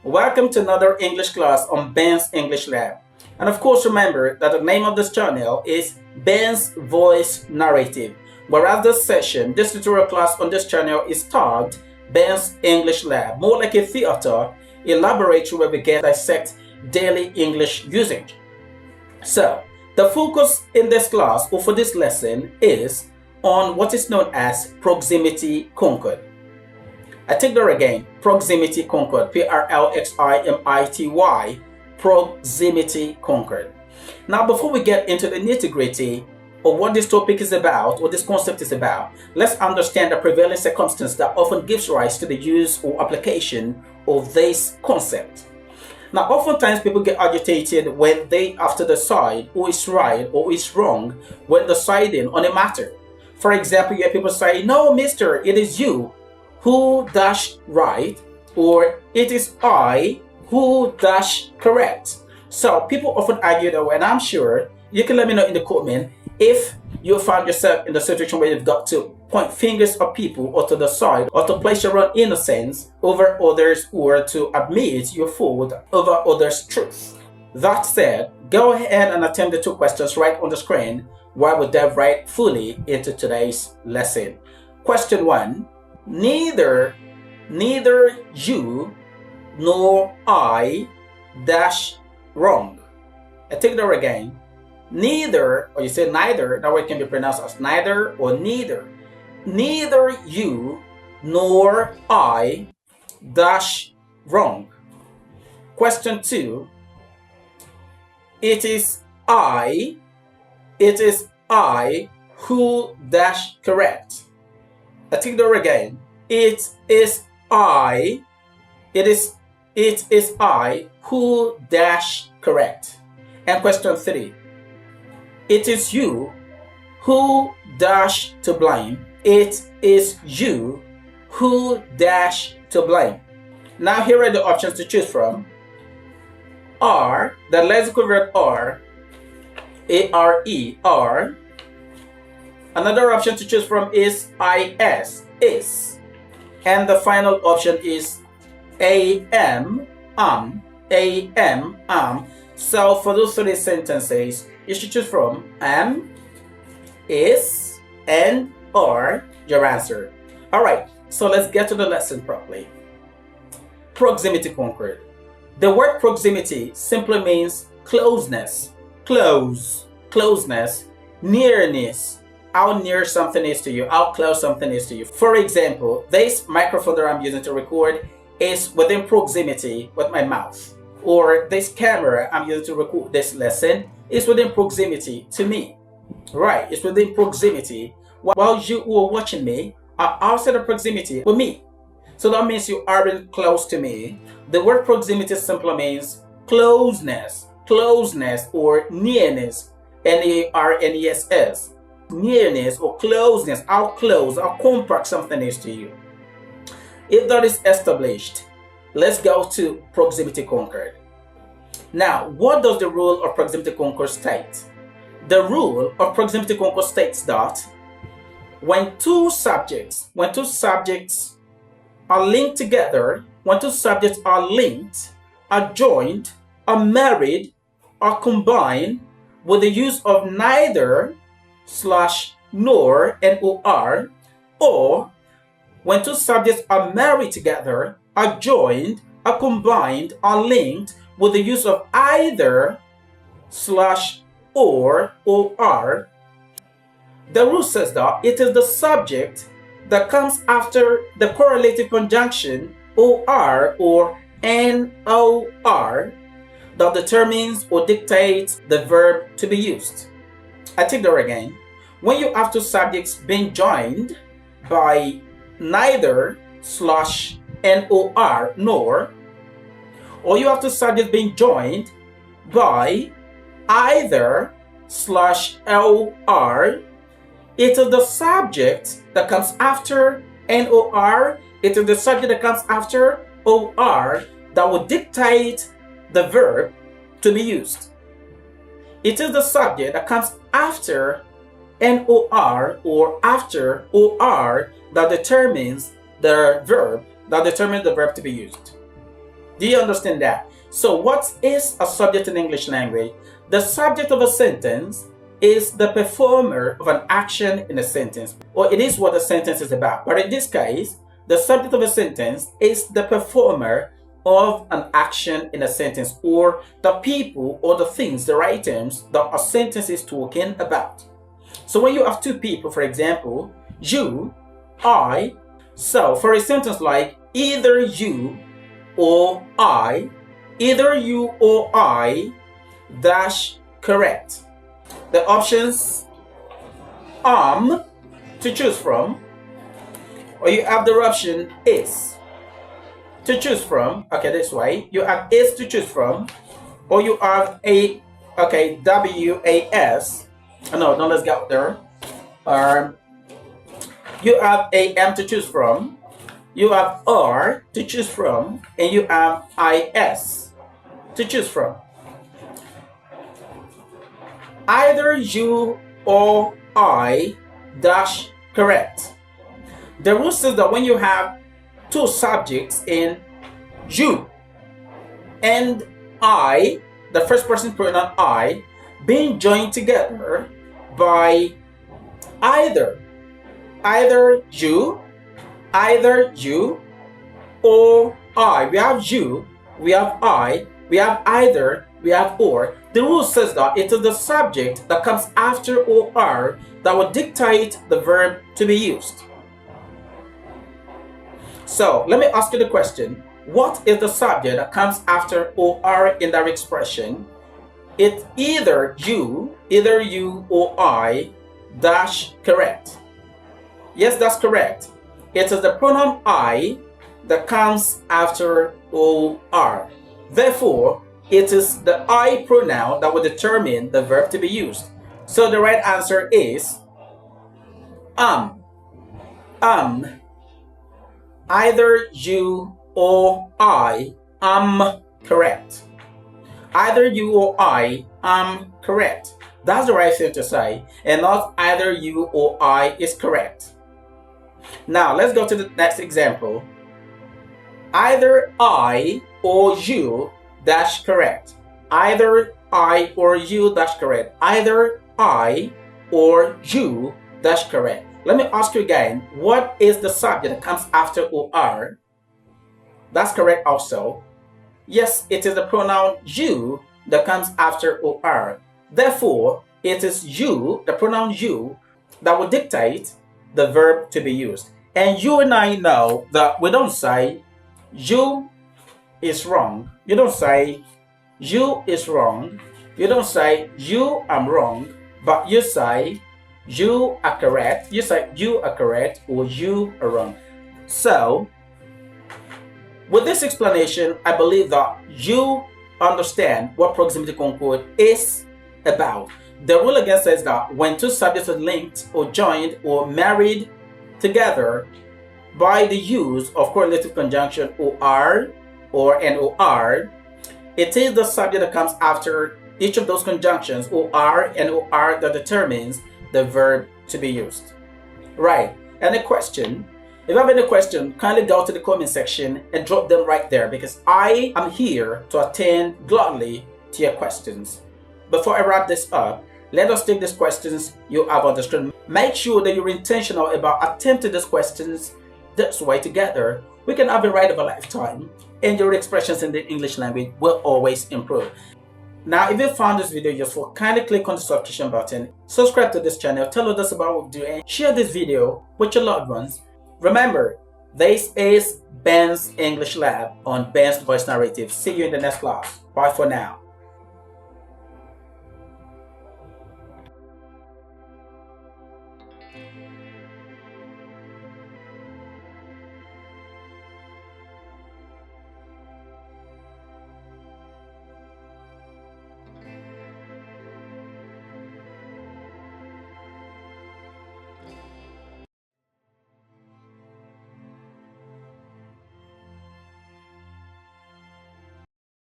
Welcome to another English class on Ben's English Lab. And of course, remember that the name of this channel is Ben's Voice Narrative. Whereas this tutorial class on this channel is tagged Ben's English Lab, more like a theater, a laboratory where we get dissect daily English usage. So, the focus in this class or for this lesson is on what is known as proximity concord. I take that again, proximity concord, P-R-L-X-I-M-I-T-Y, proximity concord. Now, before we get into the nitty-gritty of what this topic is about, or this concept is about, let's understand the prevailing circumstance that often gives rise to the use or application of this concept. Now, oftentimes people get agitated when they have to decide who is right or who is wrong when deciding on a matter. For example, you hear people say, "No, mister, it is you who dash right," or "it is I who dash correct." So people often argue that way, and I'm sure you can let me know in the comment if you found yourself in the situation where you've got to point fingers at people or to decide or to place your own innocence over others or to admit your fault over others' truth. That said, go ahead and attempt the two questions right on the screen while we dive right fully into today's lesson. Question 1. Neither you nor I dash wrong. I take that again. Neither, or you say neither, that word can be pronounced as neither or neither. Neither you nor I dash wrong. Question 2. It is I who dash correct. I take that again. It is I who dash correct. And question 3. It is you who dash to blame. It is you who dash to blame. Now here are the options to choose from. Are, the lexical verb are, A-R-E, are. Another option to choose from is is, is. And the final option is am. So for those three sentences, you should choose from am, is, and are your answer. Alright, so let's get to the lesson properly. Proximity concord. The word proximity simply means closeness, closeness, nearness, how near something is to you, how close something is to you. For example, this microphone that I'm using to record is within proximity with my mouth. Or this camera I'm using to record this lesson is within proximity to me. Right, it's within proximity, while you who are watching me are outside of proximity with me. So that means you aren't close to me. The word proximity simply means closeness or nearness, N-A-R-N-E-S-S. Nearness or closeness, how close, how compact something is to you. If that is established, let's go to proximity concord. Now, what does the rule of proximity concord state? The rule of proximity concord states that when two subjects are linked together, when two subjects are linked, are joined, are married, are combined with the use of neither / nor, N-O-R, or when two subjects are married together, are joined, are combined, are linked with the use of either / or, O-R, the rule says that it is the subject that comes after the correlative conjunction O-R or N-O-R that determines or dictates the verb to be used. I take that again. When you have two subjects being joined by neither / N-O-R, nor, or you have two subjects being joined by either / L-R, it is the subject that comes after N-O-R, it is the subject that comes after O-R that will dictate the verb to be used. It is the subject that comes after N-O-R or after O-R that determines the verb to be used. Do you understand that? So what is a subject in English language? The subject of a sentence is the performer of an action in a sentence, or it is what the sentence is about. But in this case, the subject of a sentence is the performer of an action in a sentence, or the people or the things, the items that a sentence is talking about. So when you have two people, for example, you, I, so for a sentence like either you or I dash correct. The options to choose from, or you have the option is to choose from. Okay, this way you have is to choose from, or you have a WAS. No, let's go there. You have AM to choose from, you have R to choose from, and you have IS to choose from. Either you or I dash correct. The rule says that when you have two subjects in you and I, the first person pronoun I, being joined together by either you or I. We have you, we have I, we have either, we have or. The rule says that it is the subject that comes after or that will dictate the verb to be used. So let me ask you the question: what is the subject that comes after or in that expression? It's either you or I dash correct. Yes, that's correct. It is the pronoun I that comes after or. Therefore, it is the I pronoun that will determine the verb to be used. So the right answer is either you or I am correct. Either you or I am correct. That's the right thing to say, and not either you or I is correct. Now let's go to the next example. Either I or you dash correct. Either I or you dash correct. Either I or you dash correct. Let me ask you again, what is the subject that comes after or? That's correct also. Yes, it is the pronoun you that comes after or. Therefore, it is you, the pronoun you, that will dictate the verb to be used. And you and I know that we don't say you is wrong. You don't say you is wrong. You don't say you am wrong, but you say you are correct. You say you are correct or you are wrong. So, with this explanation, I believe that you understand what proximity concord is about. The rule again says that when two subjects are linked or joined or married together by the use of correlative conjunction or an or, it is the subject that comes after each of those conjunctions or that determines the verb to be used. Right. Any question? If you have any question, kindly go to the comment section and drop them right there, because I am here to attend gladly to your questions. Before I wrap this up, let us take these questions you have on the screen. Make sure that you're intentional about attempting these questions. This way together, we can have a ride of a lifetime, and your expressions in the English language will always improve. Now, if you found this video useful, kindly click on the subscription button, subscribe to this channel, tell others about what we do, and share this video with your loved ones. Remember, this is Ben's English Lab on Ben's Voice Narrative. See you in the next class. Bye for now.